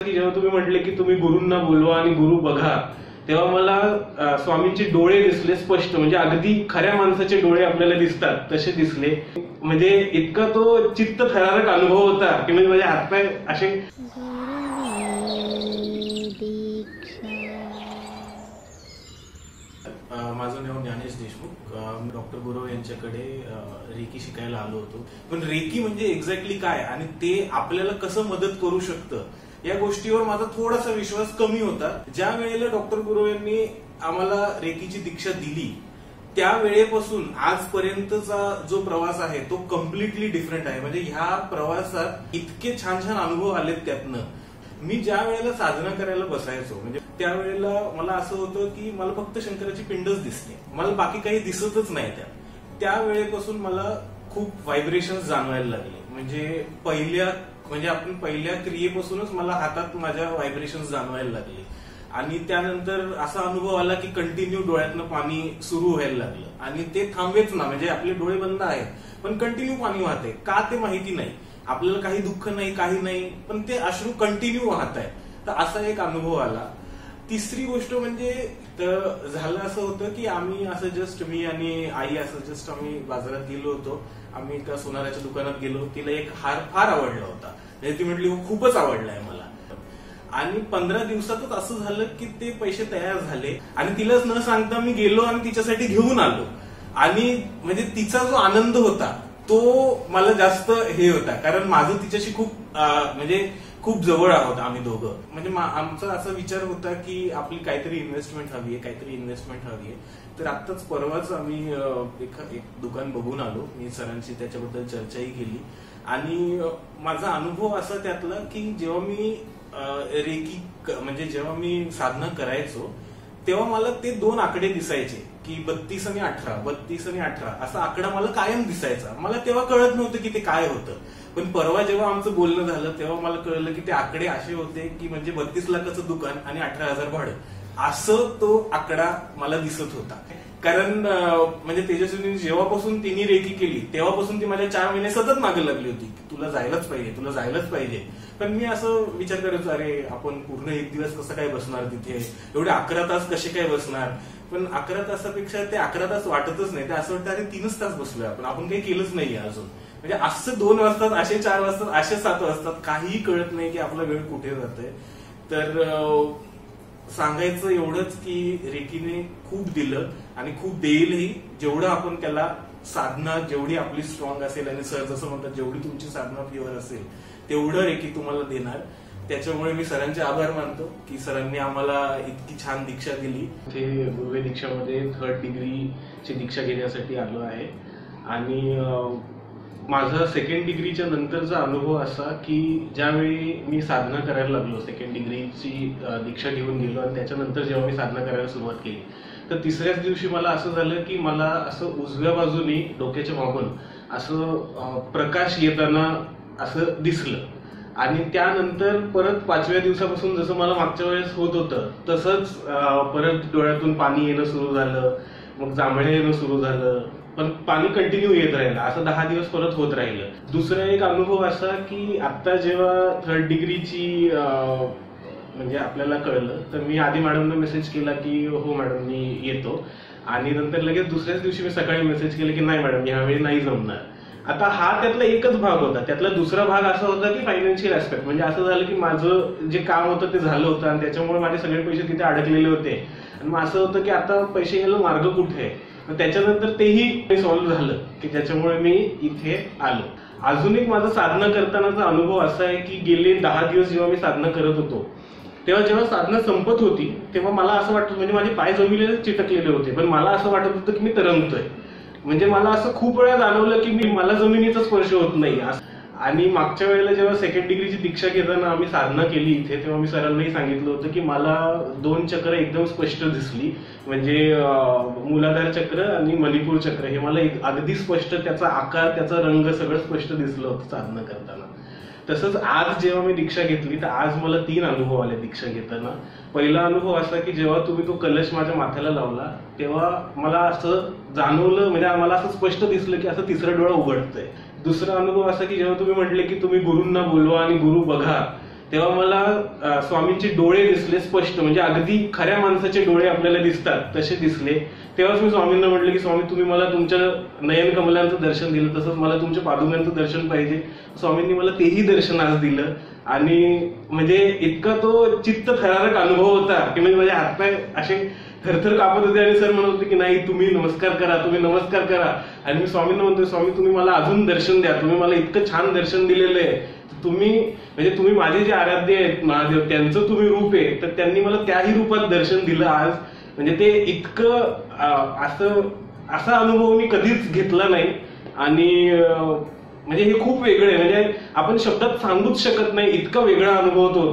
की जेव्हा तुम्ही म्हटले की तुम्ही गुरूंना बोलवा आणि गुरु बघा, तेव्हा मला स्वामींचे डोळे दिसले स्पष्ट, म्हणजे अगदी खऱ्या माणसाचे डोळे आपल्याला दिसतात तसे दिसले. म्हणजे इतका तो चित्त थरारक अनुभव होता की म्हणजे माझे हातपाय असे. माझं नाव ज्ञानेश देशमुख. डॉक्टर गुरव यांच्याकडे रेकी शिकायला आलो होतो. पण रेकी म्हणजे एक्झॅक्टली काय आणि ते आपल्याला कसं मदत करू शकतं या गोष्टीवर माझा थोडासा विश्वास कमी होता. ज्या वेळेला डॉक्टर गुरव यांनी आम्हाला रेकीची दीक्षा दिली त्या वेळेपासून आजपर्यंतचा जो प्रवास आहे तो कम्प्लिटली डिफरंट आहे. म्हणजे ह्या प्रवासात इतके छान छान अनुभव आलेत त्यातनं. मी ज्या वेळेला साधना करायला बसायचो म्हणजे त्यावेळेला मला असं होतं की मला फक्त शंकराची पिंडच दिसते, मला बाकी काही दिसतच नाही. त्या वेळेपासून मला खूप व्हायब्रेशन्स जाणवायला लागले. म्हणजे आपण पहिल्या क्रियेपासूनच मला हातात माझ्या व्हायब्रेशन्स जाणवायला लागले. आणि त्यानंतर असा अनुभव आला की कंटिन्यू डोळ्यातनं पाणी सुरू व्हायला लागलं आणि ते थांबेच ना. म्हणजे आपले डोळे बंद आहेत पण कंटिन्यू पाणी वाहते, का ते माहिती नाही. आपल्याला काही दुःख नाही, काही नाही, पण ते अश्रू कंटिन्यू वाहत आहे. तर असा एक अनुभव आला. तिसरी गोष्ट म्हणजे तर झालं असं होतं की आम्ही असं जस्ट मी आणि आई असं जस्ट आम्ही बाजारात गेलो होतो. आम्ही एका सोनाराच्या दुकानात गेलो. तिला एक हार फार आवडला होता. म्हणजे ती म्हटली खूपच आवडलाय मला. आणि 15 दिवसातच असं झालं की ते पैसे तयार झाले आणि तिलाच न सांगता मी गेलो आणि तिच्यासाठी घेऊन आलो. आणि म्हणजे तिचा जो आनंद होता तो मला जास्त हे होता, कारण माझं तिच्याशी खूप जवळ आहोत आम्ही दोघं. म्हणजे आमचा असा विचार होता की आपली काहीतरी इन्व्हेस्टमेंट हवी आहे. तर आत्ताच परवाच आम्ही एक दुकान बघून आलो. मी सरांशी त्याच्याबद्दल चर्चाही केली. आणि माझा अनुभव असा त्यातला की जेव्हा मी जेव्हा मी साधना करायचो तेव्हा मला ते 2 आकडे दिसायचे की 32 आणि 18 असा आकडा मला कायम दिसायचा. मला तेव्हा कळत नव्हतं की ते काय होतं. पण परवा जेव्हा आमचं बोलणं झालं तेव्हा मला कळलं की ते आकडे असे होते की म्हणजे 32 लाखाचं दुकान आणि 18,000 भाडं, असं तो आकडा मला दिसत होता. कारण म्हणजे तेजस्विनी जेव्हापासून तिने रेकी केली तेव्हापासून ती माझ्या 4 महिने सतत मागे लागली होती की तुला जायलाच पाहिजे. पण मी असं विचार करायचो, अरे आपण पूर्ण एक दिवस कसं काय बसणार तिथे, एवढे 11 तास कसे काय बसणार. पण 11 तासापेक्षा ते 11 तास वाटतच नाही. ते असं वाटतं अरे 3च तास बसलोय आपण काही केलंच नाहीये अजून. म्हणजे असं 2 वाजतात, असे 4 वाजतात, असे 7 वाजतात, काहीही कळत नाही की आपला वेळ कुठे जातोय. तर सांगायचं एवढंच की रेकीने खूप दिलं आणि खूप देईलही. जेवढं आपण त्याला साधना जेवढी आपली स्ट्रॉंग असेल आणि सर जसं म्हणतात जेवढी तुमची साधना प्युअर असेल तेवढं रेकी तुम्हाला देणार. त्याच्यामुळे मी सरांचे आभार मानतो की सरांनी आम्हाला इतकी छान दीक्षा दिली. ते गुरुवे दीक्षामध्ये 3rd डिग्रीची दीक्षा घेण्यासाठी आलो आहे. आणि माझा 2nd डिग्रीच्या नंतरचा अनुभव असा की ज्यावेळी मी साधना करायला लागलो, 2nd डिग्रीची दीक्षा घेऊन गेलो आणि त्याच्यानंतर जेव्हा मी साधना करायला सुरुवात केली तर 3ऱ्याच दिवशी मला असं झालं की मला असं उजव्या बाजूनी डोक्याच्या मागून असं प्रकाश येताना असं दिसलं. आणि त्यानंतर परत 5व्या दिवसापासून जसं मला मागच्या वेळेस होत होतं तसंच परत डोळ्यातून पाणी येणं सुरू झालं, मग जांभळे येणं सुरू झालं, पण पाणी कंटिन्यू येत राहिलं. असं 10 दिवस परत होत राहिलं. दुसरा एक अनुभव असा की आता जेव्हा 3rd डिग्रीची म्हणजे आपल्याला कळलं तर मी आधी मॅडमना मेसेज केला की हो मॅडम मी येतो. आणि नंतर लगेच दुसऱ्याच दिवशी मी सकाळी मेसेज केला की नाही मॅडम यावेळी नाही जमणार. आता हा त्यातला एकच भाग होता. त्यातला दुसरा भाग असा होता की फायनान्शियल ऍस्पेक्ट. म्हणजे असं झालं की माझं जे काम होतं ते झालं होतं आणि त्याच्यामुळे माझे सगळे पैसे तिथे अडकलेले होते. आणि मग असं होतं की आता पैसे यायला मार्ग कुठे आहे. त्याच्यानंतर तेही सॉल्व्ह झालं की ज्याच्यामुळे मी इथे आलो. अजून एक माझा साधना करतानाचा अनुभव असा आहे की गेले 10 दिवस जेव्हा मी साधना करत होतो तेव्हा जेव्हा साधना संपत होती तेव्हा मला असं वाटतं, म्हणजे माझे पाय जमिनीला चिटकलेले होते पण मला असं वाटत होतं की मी तरंगतोय. म्हणजे मला असं खूप वेळा जाणवलं की मला जमिनीचा स्पर्श होत नाही. आणि मागच्या वेळेला जेव्हा 2nd डिग्रीची दीक्षा घेताना आम्ही साधना केली इथे तेव्हा मी सरांनाही सांगितलं होतं की मला 2 चक्र एकदम स्पष्ट दिसली. म्हणजे मूलाधार चक्र आणि मणिपूर चक्र हे मला अगदी स्पष्ट, त्याचा आकार त्याचा रंग सगळं स्पष्ट दिसलं होतं साधना करताना. तसंच आज जेव्हा मी दीक्षा घेतली तर आज मला 3 अनुभव आले दीक्षा घेताना. पहिला अनुभव असा की जेव्हा तुम्ही तो कलश माझ्या माथ्याला लावला तेव्हा मला असं जाणवलं, म्हणजे मला असं स्पष्ट दिसलं की असं 3रं डोळं उघडतंय. दुसरा अनुभव असा की जेव्हा तुम्ही म्हटले की तुम्ही गुरूंना बोलवा आणि गुरु बघा, तेव्हा मला स्वामींचे डोळे दिसले स्पष्ट, म्हणजे अगदी खऱ्या माणसाचे डोळे आपल्याला दिसतात तसे दिसले. तेव्हाच मी स्वामींना म्हटलं की स्वामी तुम्ही मला तुमच्या नयन कमलांचं दर्शन दिलं, तसंच मला तुमच्या पादुकांचं दर्शन पाहिजे. स्वामींनी मला तेही दर्शन आज दिलं आणि म्हणजे इतका तो चित्त थरारक अनुभव होता की म्हणजे माझे हातपाय असे थरथर कापत होते आणि सर म्हणत होते की नाही तुम्ही नमस्कार करा, तुम्ही नमस्कार करा. आणि मी स्वामींना म्हणतोय स्वामी तुम्ही मला अजून दर्शन द्या, तुम्ही मला इतकं छान दर्शन दिलेलं आहे. तुम्ही म्हणजे तुम्ही माझे जे आराध्य आहेत महादेव त्यांचं तुम्ही रूप आहे, तर त्यांनी मला त्याही रूपात दर्शन दिलं आज. म्हणजे ते इतकं असा अनुभव मी कधीच घेतला नाही आणि म्हणजे हे खूप वेगळं आहे, म्हणजे आपण शब्दात सांगूच शकत नाही, इतका वेगळा अनुभव तो होता.